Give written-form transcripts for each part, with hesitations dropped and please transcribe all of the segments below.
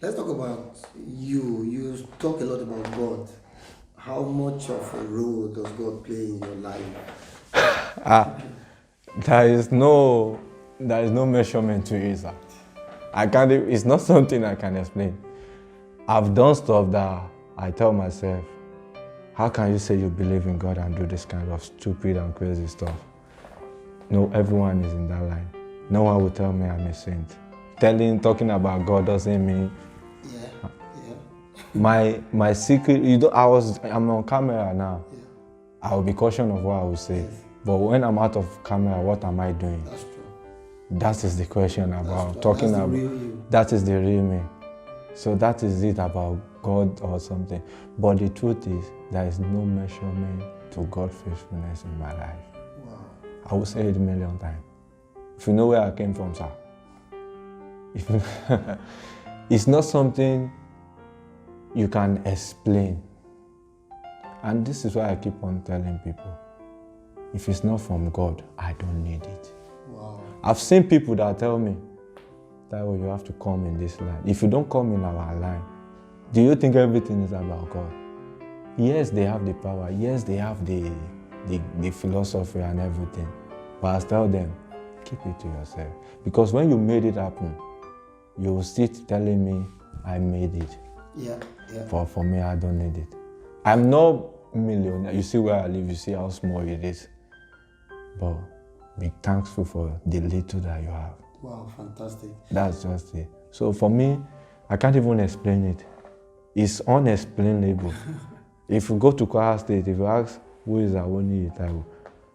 Let's talk about you. You talk a lot about God. How much of a role does God play in your life? Ah, there is no measurement to it, sir. I can't. It's not something I can explain. I've done stuff that I tell myself, how can you say you believe in God and do this kind of stupid and crazy stuff? No, everyone is in that line. No one will tell me I'm a saint. Talking about God doesn't mean Yeah, yeah, my secret. I'm on camera now. yeah. I will be cautious of what I will say. Yes. But when I'm out of camera, what am I doing? That's true. That is the question about That's talking the about. real you. That is the real me. So that is it about God or something. But the truth is, there is no measurement to God's faithfulness in my life. Wow. I will say it a million times. If you know where I came from, sir. If you, it's not something you can explain. And this is why I keep on telling people, if it's not from God, I don't need it. Wow. I've seen people that tell me, Taiwo, you have to come in this line. If you don't come in our line, do you think everything is about God? Yes, they have the power. Yes, they have the philosophy and everything. But I tell them, keep it to yourself. Because when you made it happen, you will sit telling me, I made it. Yeah, yeah. For me, I don't need it. I'm not millionaire. You see where I live, you see how small it is. But be thankful for the little that you have. Wow, fantastic. That's just it. So for me, I can't even explain it. It's unexplainable. If you go to Kwara State, if you ask who is Awoniyi Taiwo,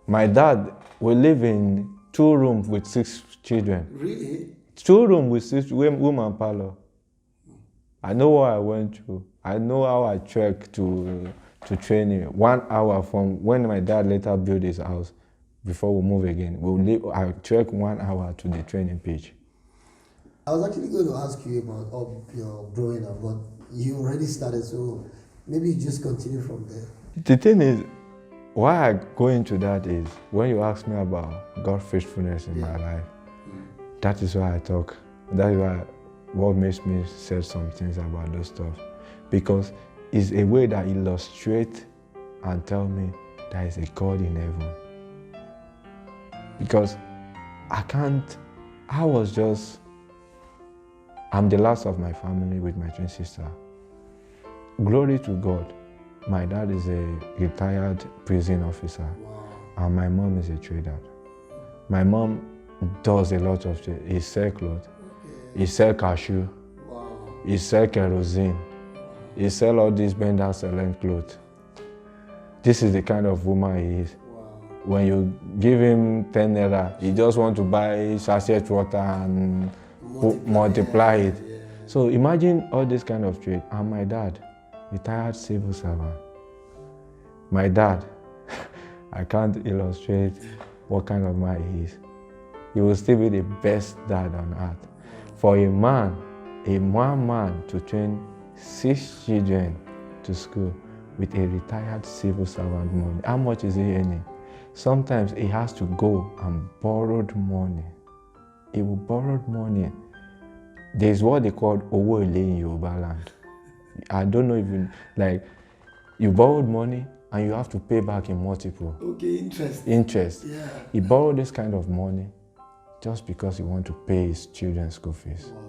my dad will live in 2 rooms with 6 children. Really? 2 rooms with 6 women parlor. I know what I went through. I know how I trekked to training. 1 hour from when my dad later built his house before we move again. I trek 1 hour to the training pitch. I was actually going to ask you about your growing up, but you already started, so maybe you just continue from there. The thing is, why I go into that is, when you ask me about God's faithfulness in my life, that is why I talk. That is why what makes me say some things about those stuff. Because it's a way that illustrates and tell me there is a God in heaven. Because I'm the last of my family with my twin sister. Glory to God. My dad is a retired prison officer. Wow. And my mom is a trader. My mom does a lot of trade. He sells clothes. Okay. He sells cashew. Wow. He sells kerosene. Wow. He sells all these benders selling clothes. This is the kind of woman he is. Wow. When you give him 10 naira, he just want to buy sachet water and multiply it. Yeah. So imagine all this kind of trade. And my dad, retired civil servant. My dad, I can't illustrate what kind of man he is. He will still be the best dad on earth. For a one man to train 6 children to school with a retired civil servant money, how much is he earning? Sometimes he has to go and borrowed money. He will borrow money. There's what they call owo ele in Yoruba land. I don't know if you borrowed money and you have to pay back in multiple. Okay, interest. Yeah. He borrowed this kind of money just because he wants to pay his children's school fees. Wow.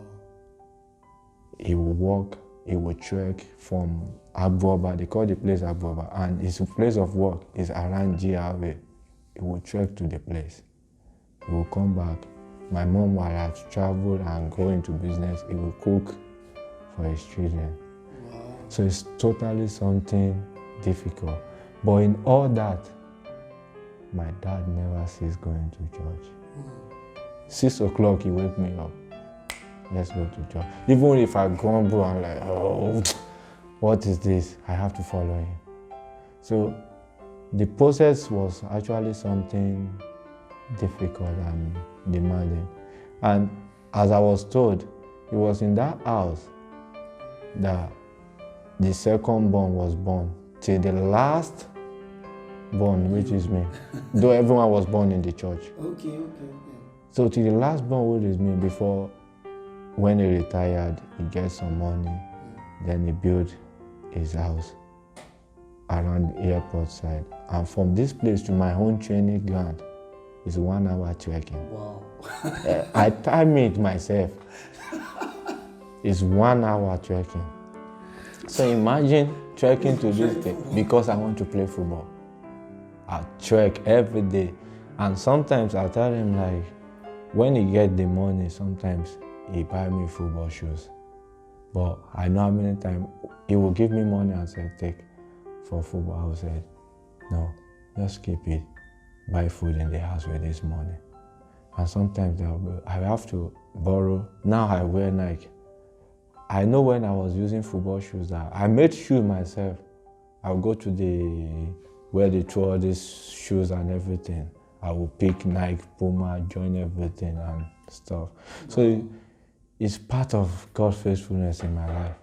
He will walk, he will trek from Agboba, they call the place Agboba, and his place of work is around GRA. He will trek to the place. He will come back. My mom, while I've traveled and go into business, he will cook for his children. Wow. So it's totally something difficult. But in all that, my dad never ceased going to church. 6 o'clock, he wake me up. Let's go to church. Even if I grumble, I'm like, oh, what is this? I have to follow him. So the process was actually something difficult and demanding. And as I was told, it was in that house that the second born was born, till the last born, which is me. Though everyone was born in the church. Okay. So till the last born, which is me, before when he retired, he gets some money, then he built his house around the airport side. And from this place to my own training ground is 1 hour trekking. Wow. I time it myself. It's 1 hour trekking. So imagine trekking to this thing because I want to play football. I trek every day. And sometimes I tell him, like, when he get the money, sometimes he buy me football shoes. But I know how many times he will give me money and say, take for football. I will say, no, just keep it. Buy food in the house with this money. And sometimes I have to borrow. Now I wear Nike. I know when I was using football shoes that I made shoes myself. I'll go to where they throw all these shoes and everything. I will pick Nike, Puma, join everything and stuff. So it's part of God's faithfulness in my life.